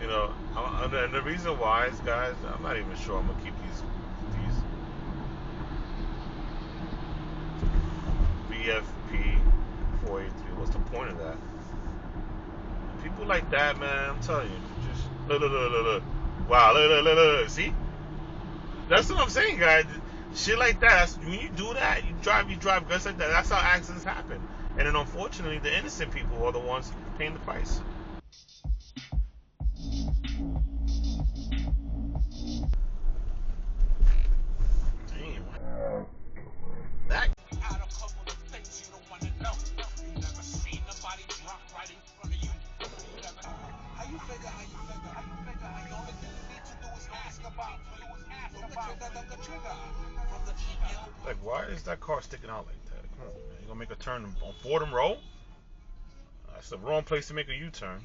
You know, and the reason why is, guys, I'm not even sure I'm gonna keep these VFP 483. What's the point of that? People like that, man. I'm telling you, just look. Wow, look. See, that's what I'm saying, guys. Shit like that. When you do that, you drive guns like that. That's how accidents happen. And then, unfortunately, the innocent people are the ones paying the price. Damn. That. Like, why is that car sticking out like that? Come on, man. You gonna make a turn on Fordham Road? That's the wrong place to make a U-turn.